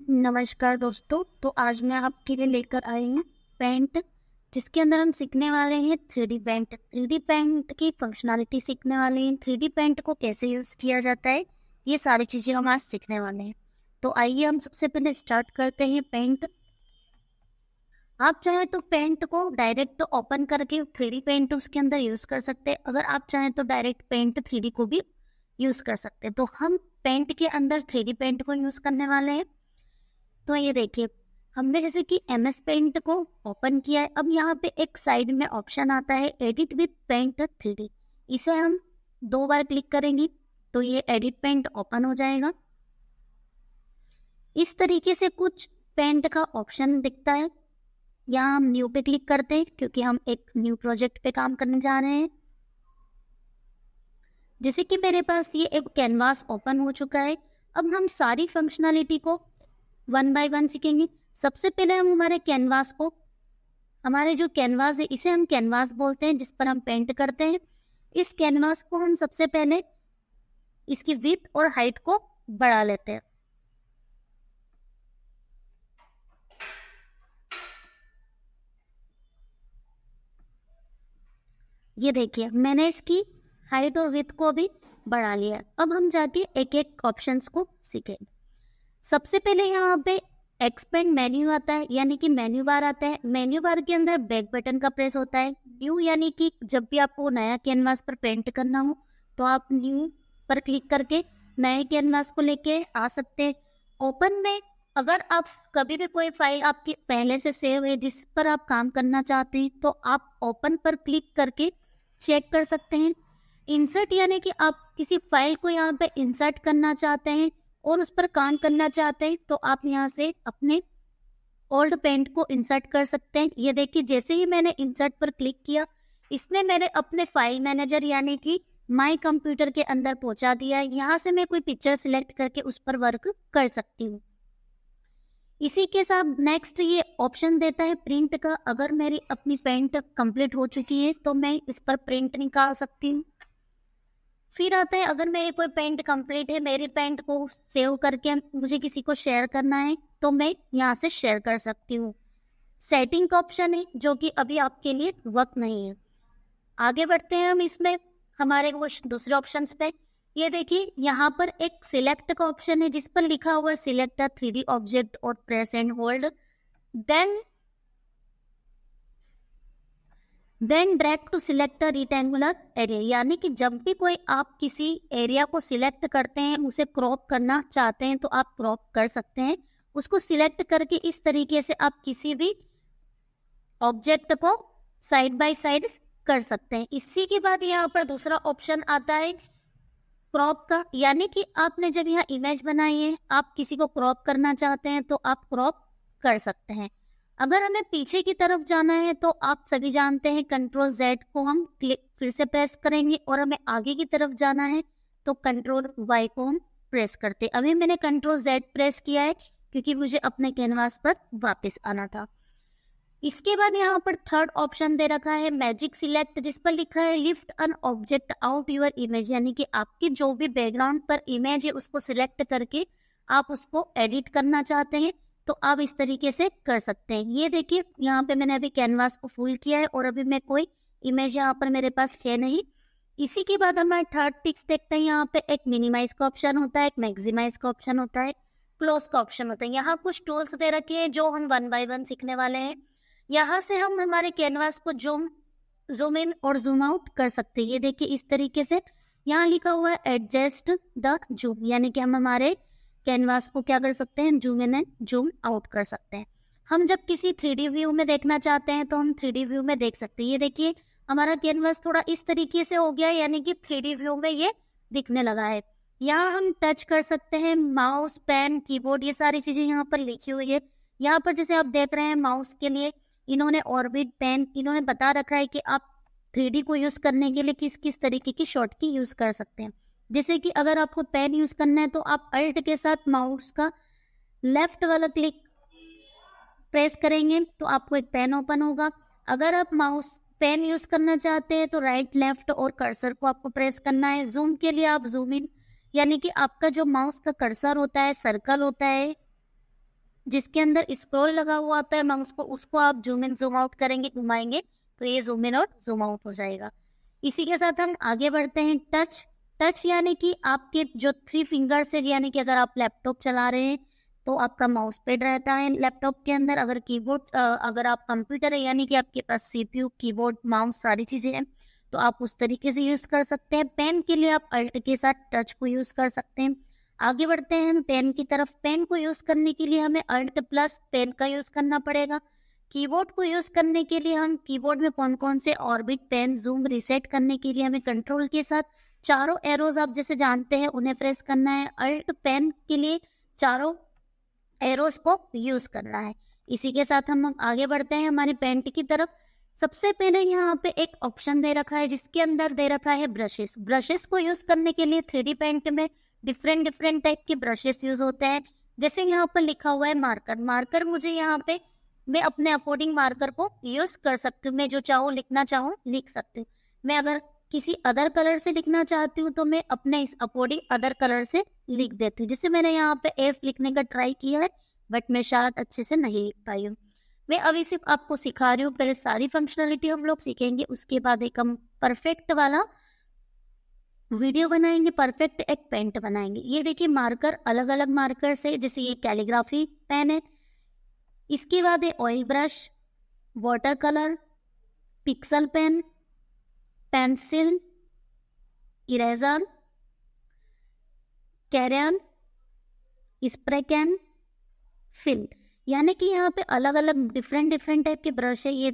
नमस्कार दोस्तों। तो आज मैं आपके लिए लेकर आई हूँ पेंट, जिसके अंदर हम सीखने वाले हैं 3D पेंट। 3D पेंट की फंक्शनैलिटी सीखने वाले हैं, 3D पेंट को कैसे यूज़ किया जाता है, ये सारी चीज़ें हम आज सीखने वाले हैं। तो आइए हम सबसे पहले स्टार्ट करते हैं पेंट। आप चाहें तो पेंट को डायरेक्ट ओपन करके 3D पेंट उसके अंदर यूज़ कर सकते हैं। अगर आप चाहें तो डायरेक्ट पेंट 3D को भी यूज़ कर सकते हैं। तो हम पेंट के अंदर 3D पेंट को यूज़ करने वाले हैं। तो ये देखिए, हमने जैसे कि MS पेंट को ओपन किया है। अब यहाँ पे एक साइड में ऑप्शन आता है एडिट विद पेंट 3D। इसे हम 2 बार क्लिक करेंगे तो ये एडिट पेंट ओपन हो जाएगा। इस तरीके से कुछ पेंट का ऑप्शन दिखता है। यहाँ हम न्यू पे क्लिक करते हैं क्योंकि हम एक न्यू प्रोजेक्ट पे काम करने जा रहे हैं। जैसे कि मेरे पास ये एक कैनवास ओपन हो चुका है। अब हम सारी फंक्शनैलिटी को 1 बाय 1 सीखेंगे। सबसे पहले हम हमारे जो कैनवास है इसे हम कैनवास बोलते हैं, जिस पर हम पेंट करते हैं। इस कैनवास को हम सबसे पहले इसकी विड्थ और हाइट को बढ़ा लेते हैं। ये देखिए, मैंने इसकी हाइट और विड्थ को भी बढ़ा लिया। अब हम जाके एक एक ऑप्शंस को सीखेंगे। सबसे पहले यहाँ पे एक्सपेंड मेन्यू आता है, यानी कि मेन्यू बार आता है। मेन्यू बार के अंदर बैक बटन का प्रेस होता है। न्यू यानी कि जब भी आपको नया कैनवास पर पेंट करना हो तो आप न्यू पर क्लिक करके नए कैनवास को लेके आ सकते हैं। ओपन में अगर आप कभी भी कोई फाइल आपकी पहले से सेव है जिस पर आप काम करना चाहते हैं तो आप ओपन पर क्लिक करके चेक कर सकते हैं। इंसर्ट यानी कि आप किसी फाइल को यहाँ पे इंसर्ट करना चाहते हैं और उस पर काम करना चाहते हैं तो आप यहाँ से अपने ओल्ड पेंट को इंसर्ट कर सकते हैं। ये देखिए, जैसे ही मैंने इंसर्ट पर क्लिक किया इसने मेरे अपने फाइल मैनेजर यानी कि माय कंप्यूटर के अंदर पहुंचा दिया है। यहाँ से मैं कोई पिक्चर सिलेक्ट करके उस पर वर्क कर सकती हूँ। इसी के साथ नेक्स्ट ये ऑप्शन देता है प्रिंट का। अगर मेरी अपनी पेंट कंप्लीट हो चुकी है तो मैं इस पर प्रिंट निकाल सकती हूँ। फिर आता है अगर मेरी कोई पेंट कंप्लीट है, मेरी पेंट को सेव करके मुझे किसी को शेयर करना है तो मैं यहाँ से शेयर कर सकती हूँ। सेटिंग का ऑप्शन है जो कि अभी आपके लिए वक्त नहीं है। आगे बढ़ते हैं हम इसमें हमारे कुछ दूसरे ऑप्शंस पे। ये देखिए, यहाँ पर एक सिलेक्ट का ऑप्शन है जिस पर लिखा हुआ है सिलेक्ट अ 3D ऑब्जेक्ट और press and hold then drag to select a rectangular area. यानी कि जब भी कोई आप किसी एरिया को सिलेक्ट करते हैं, उसे क्रॉप करना चाहते हैं तो आप क्रॉप कर सकते हैं। उसको सिलेक्ट करके इस तरीके से आप किसी भी ऑब्जेक्ट को साइड बाय साइड कर सकते हैं। इसी के बाद यहाँ पर दूसरा ऑप्शन आता है क्रॉप का, यानी कि आपने जब यहाँ इमेज बनाई है आप किसी को क्रॉप करना चाहते हैं तो आप क्रॉप कर सकते हैं। अगर हमें पीछे की तरफ जाना है तो आप सभी जानते हैं Ctrl Z को हम फिर से प्रेस करेंगे, और हमें आगे की तरफ जाना है तो Ctrl Y को हम प्रेस करते हैं। अभी मैंने Ctrl Z प्रेस किया है क्योंकि मुझे अपने कैनवास पर वापस आना था। इसके बाद यहाँ पर थर्ड ऑप्शन दे रखा है मैजिक सिलेक्ट, जिस पर लिखा है lift an object out your image. यानी कि आपकी जो भी बैकग्राउंड पर इमेज है उसको सिलेक्ट करके आप उसको एडिट करना चाहते हैं तो आप इस तरीके से कर सकते हैं। ये देखिए, यहाँ पे मैंने अभी कैनवास को फुल किया है और अभी मैं कोई इमेज यहाँ पर मेरे पास है नहीं। इसी के बाद हमारे थर्ड टिक्स देखते हैं। यहाँ पे एक मिनिमाइज का ऑप्शन होता है, एक मैक्सिमाइज का ऑप्शन होता है, क्लोज का ऑप्शन होता है। यहाँ कुछ टूल्स दे रखे हैं जो हम 1 बाय 1 सीखने वाले हैं। यहाँ से हम हमारे कैनवास को जूम इन और जूम आउट कर सकते हैं। ये देखिए, इस तरीके से यहाँ लिखा हुआ है एडजस्ट द जूम, यानी कि हम हमारे कैनवास को क्या कर सकते हैं, zoom in and zoom out कर सकते हैं। हम जब किसी 3D व्यू में देखना चाहते हैं तो हम 3D व्यू में देख सकते हैं। ये देखिए, हमारा कैनवास थोड़ा इस तरीके से हो गया है, यानी कि 3D व्यू में ये दिखने लगा है। यहाँ हम टच कर सकते हैं, माउस, पेन, कीबोर्ड, ये सारी चीजें यहाँ पर लिखी हुई है। यहाँ पर जैसे आप देख रहे हैं माउस के लिए इन्होंने ऑर्बिट पेन इन्होंने बता रखा है कि आप 3D को यूज करने के लिए किस किस तरीके की शॉर्ट की यूज कर सकते हैं। जैसे कि अगर आपको पेन यूज करना है तो आप अल्ट के साथ माउस का लेफ्ट वाला क्लिक प्रेस करेंगे तो आपको एक पेन ओपन होगा। अगर आप माउस पेन यूज करना चाहते हैं तो राइट, लेफ्ट और कर्सर को आपको प्रेस करना है। जूम के लिए आप जूम इन, यानी कि आपका जो माउस का कर्सर होता है, सर्कल होता है, जिसके अंदर स्क्रॉल लगा हुआ होता है, मैं उसको आप जूम इन जूम आउट करेंगे, घुमाएंगे तो ये जूम इन और जूम आउट हो जाएगा। इसी के साथ हम आगे बढ़ते हैं। टच यानी कि आपके जो 3 फिंगर्स है, यानी कि अगर आप लैपटॉप चला रहे हैं तो आपका माउस पैड रहता है लैपटॉप के अंदर। अगर कीबोर्ड अगर आप कंप्यूटर है यानी कि आपके पास सीपीयू, कीबोर्ड, माउस सारी चीज़ें हैं तो आप उस तरीके से यूज़ कर सकते हैं। पेन के लिए आप अल्ट के साथ टच को यूज़ कर सकते हैं। आगे बढ़ते हैं हम पेन की तरफ। पेन को यूज़ करने के लिए हमें अल्ट प्लस पेन का यूज़ करना पड़ेगा। कीबोर्ड को यूज़ करने के लिए हम कीबोर्ड में कौन कौन से ऑर्बिट, पेन, जूम, रीसेट करने के लिए हमें कंट्रोल के साथ चारों एरोज आप जैसे जानते हैं उन्हें प्रेस करना है। अल्ट पेन के लिए चारों एरोज को यूज़ करना है। इसी के साथ हम आगे बढ़ते हैं हमारे पेंट की तरफ। सबसे पहले यहाँ पे एक ऑप्शन दे रखा है जिसके अंदर दे रखा है ब्रशेस। ब्रशेस को यूज़ करने के लिए 3D पेंट में डिफरेंट टाइप के ब्रशेस यूज़ होते हैं। जैसे यहाँ पर लिखा हुआ है मार्कर। मार्कर मुझे यहाँ पे मैं अपने अकॉर्डिंग मार्कर को यूज़ कर सकती हूँ। मैं जो चाहूँ लिखना चाहूँ लिख सकती हूँ। मैं अगर किसी अदर कलर से लिखना चाहती हूँ तो मैं अपने इस अकॉर्डिंग अदर कलर से लिख देती हूँ। जैसे मैंने यहाँ पे एस लिखने का ट्राई किया है बट मैं शायद अच्छे से नहीं लिख पाई हूँ। मैं अभी सिर्फ आपको सिखा रही हूँ, पहले सारी फंक्शनलिटी हम लोग सीखेंगे, उसके बाद एक हम परफेक्ट वाला वीडियो बनाएंगे, परफेक्ट एक पेंट बनाएंगे। ये देखिए मार्कर अलग अलग मार्कर से, जैसे ये कैलीग्राफी पेन है, इसके बाद है oil brush, water colour, pixel pen, pencil, eraser, crayon, spray can, fill. यानी कि यहाँ पे अलग अलग डिफरेंट टाइप के ब्रश है। ये